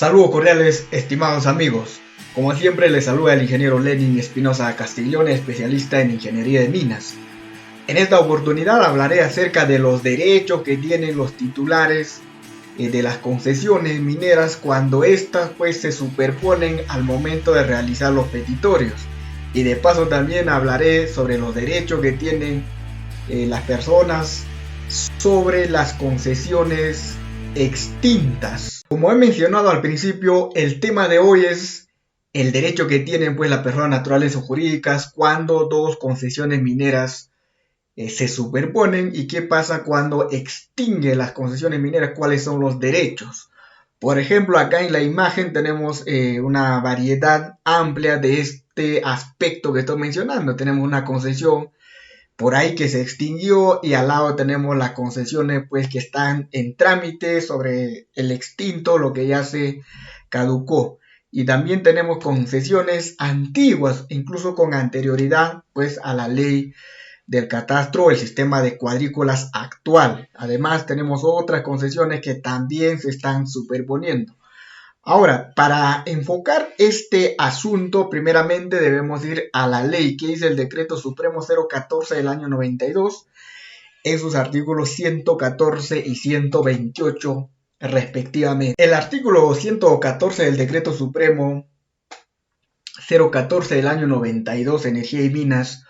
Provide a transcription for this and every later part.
Saludos cordiales, estimados amigos. Como siempre, les saluda el ingeniero Lenin Espinosa Castiglione, especialista en ingeniería de minas. En esta oportunidad hablaré acerca de los derechos que tienen los titulares de las concesiones mineras cuando estas se superponen al momento de realizar los petitorios. Y de paso también hablaré sobre los derechos que tienen las personas sobre las concesiones extintas. Como he mencionado al principio, el tema de hoy es el derecho que tienen las personas naturales o jurídicas cuando dos concesiones mineras se superponen, y qué pasa cuando extingue las concesiones mineras, cuáles son los derechos. Por ejemplo, acá en la imagen tenemos una variedad amplia de este aspecto que estoy mencionando. Tenemos una concesión por ahí que se extinguió, y al lado tenemos las concesiones que están en trámite sobre el extinto, lo que ya se caducó. Y también tenemos concesiones antiguas, incluso con anterioridad a la ley del catastro, el sistema de cuadrículas actual. Además tenemos otras concesiones que también se están superponiendo. Ahora, para enfocar este asunto, primeramente debemos ir a la ley que dice el Decreto Supremo 014 del año 92, en sus artículos 114 y 128 respectivamente. El artículo 114 del Decreto Supremo 014 del año 92, Energía y Minas,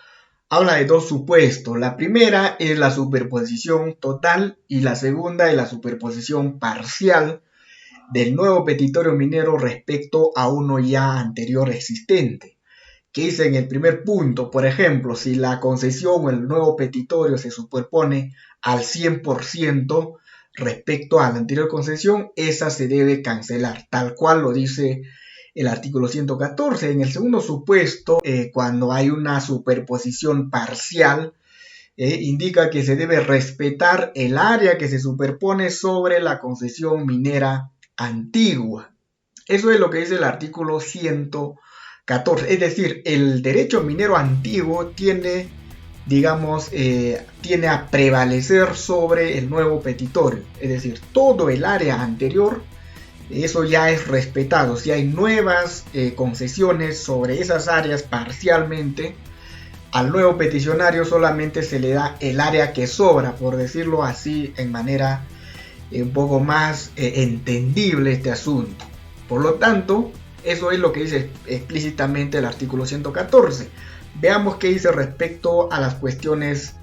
habla de dos supuestos. La primera es la superposición total y la segunda es la superposición parcial del nuevo petitorio minero respecto a uno ya anterior existente. Que dice en el primer punto, por ejemplo, si la concesión o el nuevo petitorio se superpone al 100% respecto a la anterior concesión, esa se debe cancelar, tal cual lo dice el artículo 114. En el segundo supuesto, cuando hay una superposición parcial, indica que se debe respetar el área que se superpone sobre la concesión minera antigua. Eso es lo que dice el artículo 114. Es decir, el derecho minero antiguo tiene a prevalecer sobre el nuevo petitorio. Es decir, todo el área anterior, eso ya es respetado. Si hay nuevas concesiones sobre esas áreas parcialmente, al nuevo peticionario solamente se le da el área que sobra, por decirlo así, en manera un poco más entendible este asunto. Por lo tanto, eso es lo que dice explícitamente el artículo 114. Veamos qué dice respecto a las cuestiones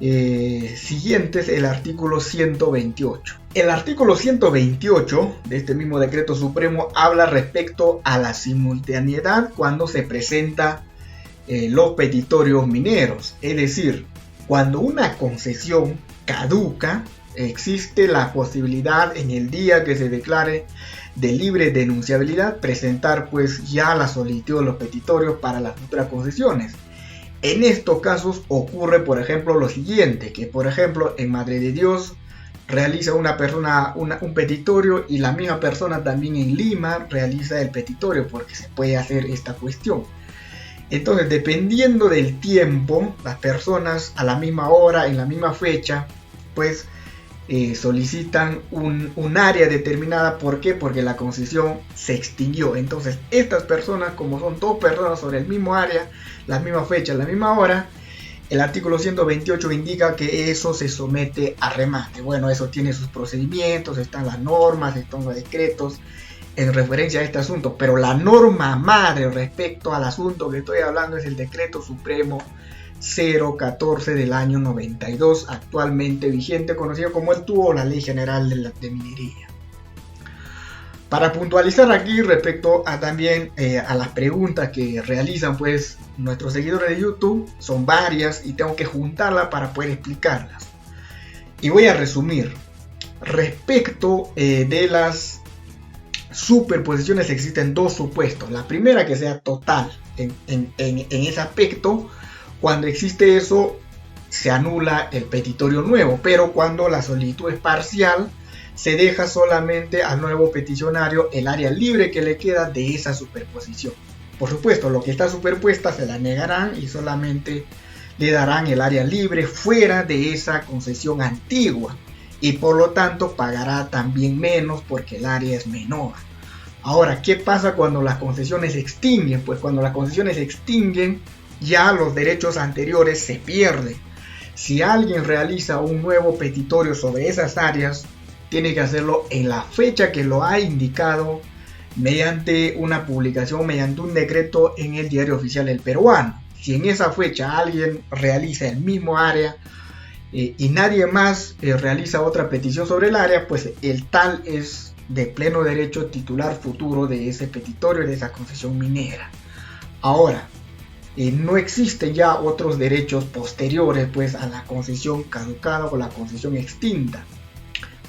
siguientes el artículo 128. El artículo 128 de este mismo decreto supremo habla respecto a la simultaneidad cuando se presenta los petitorios mineros. Es decir, cuando una concesión caduca, existe la posibilidad en el día que se declare de libre denunciabilidad presentar ya la solicitud de los petitorios para las futuras concesiones. En estos casos ocurre, por ejemplo, lo siguiente, que por ejemplo en Madre de Dios realiza una persona un petitorio, y la misma persona también en Lima realiza el petitorio, porque se puede hacer esta cuestión. Entonces, dependiendo del tiempo, las personas a la misma hora, en la misma fecha, solicitan un área determinada. ¿Por qué? Porque la concesión se extinguió. Entonces, estas personas, como son dos personas sobre el mismo área, la misma fecha, la misma hora, el artículo 128 indica que eso se somete a remate. Bueno, eso tiene sus procedimientos, están las normas, están los decretos en referencia a este asunto, pero la norma madre respecto al asunto que estoy hablando es el Decreto Supremo 014 del año 92, actualmente vigente, conocido como el TUO, la Ley General de Minería. Para puntualizar aquí respecto a también a las preguntas que realizan nuestros seguidores de YouTube, son varias y tengo que juntarlas para poder explicarlas. Y voy a resumir. Respecto de las superposiciones, existen dos supuestos. La primera, que sea total. En ese aspecto, cuando existe eso, se anula el petitorio nuevo, pero cuando la solicitud es parcial, se deja solamente al nuevo peticionario el área libre que le queda de esa superposición. Por supuesto, lo que está superpuesta se la negarán y solamente le darán el área libre fuera de esa concesión antigua, y por lo tanto pagará también menos porque el área es menor. Ahora, ¿qué pasa cuando las concesiones se extinguen? Pues cuando las concesiones se extinguen, ya los derechos anteriores se pierden. Si alguien realiza un nuevo petitorio sobre esas áreas, tiene que hacerlo en la fecha que lo ha indicado mediante una publicación, mediante un decreto en el Diario Oficial del Peruano. Si en esa fecha alguien realiza el mismo área y nadie más realiza otra petición sobre el área, pues el tal es de pleno derecho titular futuro de ese petitorio, de esa concesión minera. Ahora, no existen ya otros derechos posteriores pues a la concesión caducada o la concesión extinta.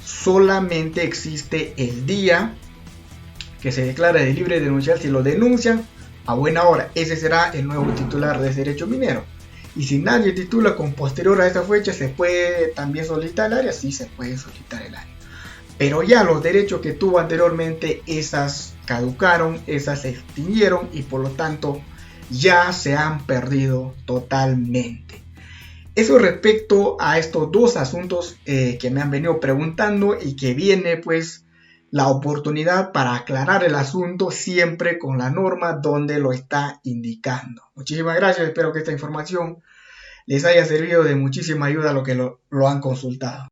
Solamente existe el día que se declara de libre denunciar. Si lo denuncian, a buena hora, ese será el nuevo titular de ese derecho minero. Y si nadie titula con posterior a esa fecha, ¿se puede también solicitar el área? Sí, se puede solicitar el área. Pero ya los derechos que tuvo anteriormente, esas caducaron, esas se extinguieron y por lo tanto ya se han perdido totalmente. Eso respecto a estos dos asuntos que me han venido preguntando y que viene pues la oportunidad para aclarar el asunto siempre con la norma donde lo está indicando. Muchísimas gracias, espero que esta información les haya servido de muchísima ayuda a los que lo han consultado.